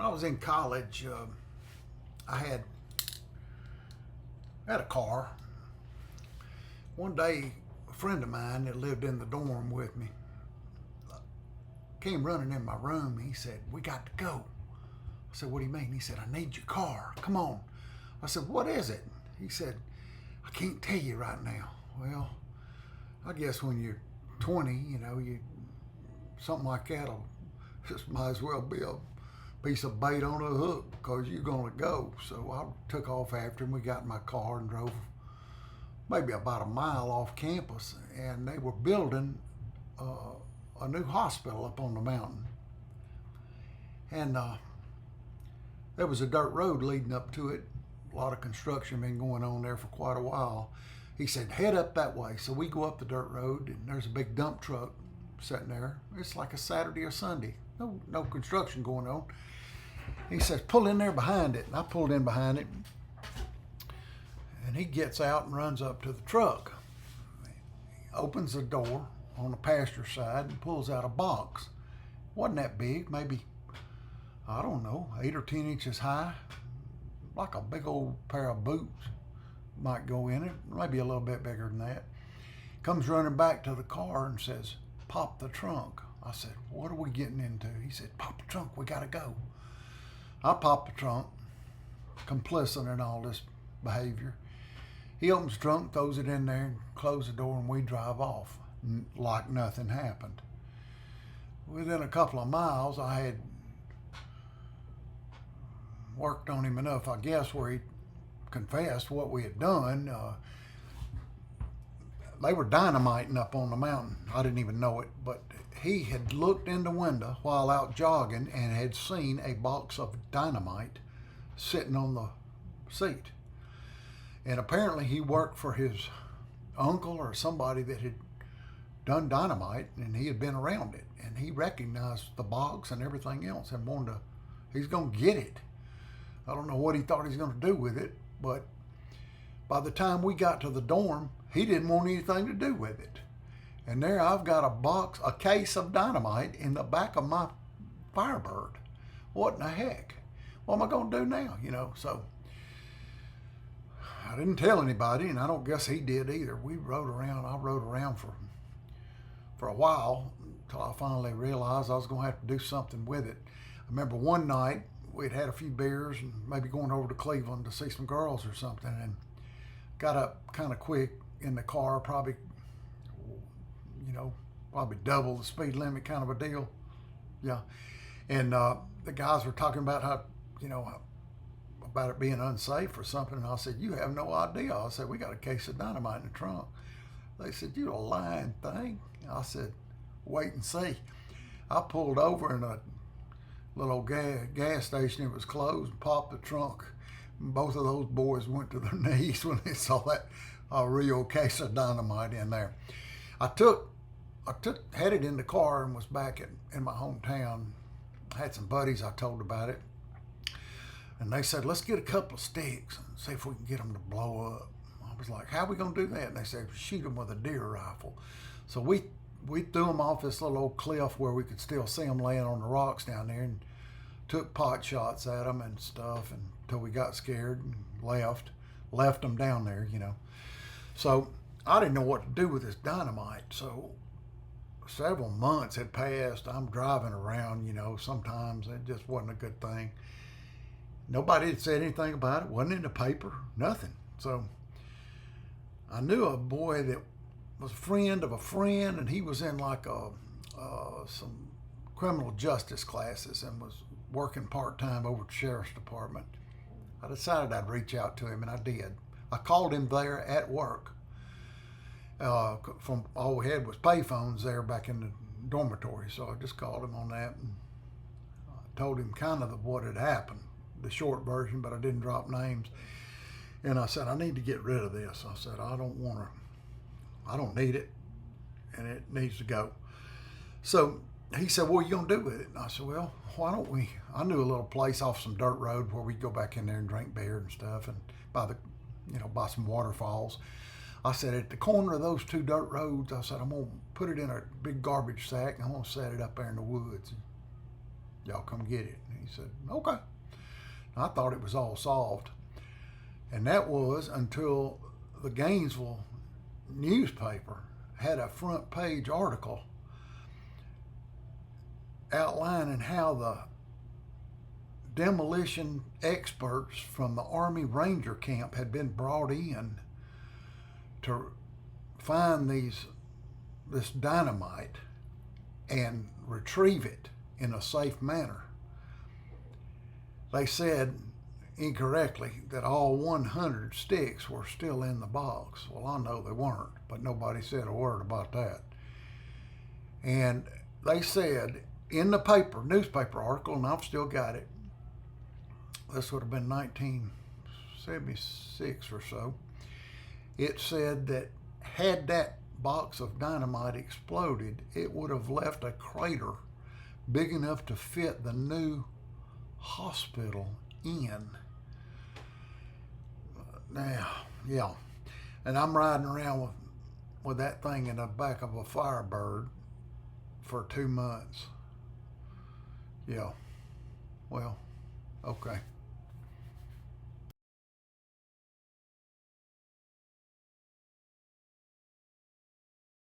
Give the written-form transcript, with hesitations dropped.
when I was in college, I had a car. One day, a friend of mine that lived in the dorm with me came running in my room. He said, "We got to go." I said, "What do you mean?" He said, "I need your car. Come on." I said, "What is it?" He said, "I can't tell you right now." Well, I guess when you're 20, something like that'll just might as well be a piece of bait on a hook because you're going to go. So I took off after him. We got in my car and drove maybe about a mile off campus, and they were building a new hospital up on the mountain. And there was a dirt road leading up to it. A lot of construction been going on there for quite a while. He said, "Head up that way." So we go up the dirt road, and there's a big dump truck sitting there. It's like a Saturday or Sunday. No construction going on. He says, "Pull in there behind it." And I pulled in behind it. And he gets out and runs up to the truck. He opens the door on the passenger side and pulls out a box. Wasn't that big, maybe, I don't know, 8 or 10 inches high. Like a big old pair of boots might go in it, maybe a little bit bigger than that. Comes running back to the car and says, "Pop the trunk." I said, "What are we getting into?" He said, "Pop the trunk, we gotta go." I popped the trunk, complicit in all this behavior. He opens the trunk, throws it in there, and closes the door, and we drive off like nothing happened. Within a couple of miles, I had worked on him enough, I guess, where he confessed what we had done. They were dynamiting up on the mountain. I didn't even know it, but he had looked in the window while out jogging and had seen a box of dynamite sitting on the seat. And apparently he worked for his uncle or somebody that had done dynamite, and he had been around it, and he recognized the box and everything else and wanted to, he's going to get it. I don't know what he thought he was going to do with it, but by the time we got to the dorm, he didn't want anything to do with it. And there I've got a case of dynamite in the back of my Firebird. What in the heck? What am I going to do now? So I didn't tell anybody, and I don't guess he did either. I rode around for a while until I finally realized I was going to have to do something with it. I remember one night we'd had a few beers and maybe going over to Cleveland to see some girls or something, and got up kind of quick in the car, probably double the speed limit kind of a deal. Yeah. And the guys were talking about how, about it being unsafe or something. And I said, "You have no idea." I said, "We got a case of dynamite in the trunk." They said, "You a lying thing." I said, "Wait and see." I pulled over in a little gas station. It was closed, and popped the trunk. And both of those boys went to their knees when they saw that real case of dynamite in there. I had it in the car and was back in my hometown. I had some buddies I told about it. And they said, "Let's get a couple of sticks and see if we can get them to blow up." I was like, "How are we going to do that?" And they said, "Shoot them with a deer rifle." So we threw them off this little old cliff where we could still see them laying on the rocks down there, and took pot shots at them and stuff until we got scared and left them down there, So I didn't know what to do with this dynamite. So several months had passed. I'm driving around, sometimes it just wasn't a good thing. Nobody had said anything about it. Wasn't in the paper, nothing. So I knew a boy that was a friend of a friend, and he was in like some criminal justice classes and was working part-time over at the sheriff's department. I decided I'd reach out to him, and I did. I called him there at work. From all we had was payphones there back in the dormitory, so I just called him on that and told him kind of what had happened, the short version, but I didn't drop names. And I said, "I need to get rid of this." I said, I don't need it, and it needs to go. So he said, "What are you going to do with it?" And I said, "Well, why don't we?" I knew a little place off some dirt road where we'd go back in there and drink beer and stuff, and by some waterfalls. I said, "At the corner of those two dirt roads," I said, "I'm going to put it in a big garbage sack, and I'm going to set it up there in the woods. Y'all come get it." And he said, okay. I thought it was all solved. And that was until the Gainesville newspaper had a front page article outlining how the demolition experts from the Army Ranger camp had been brought in to find this dynamite and retrieve it in a safe manner. They said incorrectly that all 100 sticks were still in the box. Well, I know they weren't, but nobody said a word about that. And they said in the newspaper article, and I've still got it, this would have been 1976 or so, it said that had that box of dynamite exploded, it would have left a crater big enough to fit the new hospital in. Now, yeah. And I'm riding around with that thing in the back of a Firebird for 2 months. Yeah. Well, okay.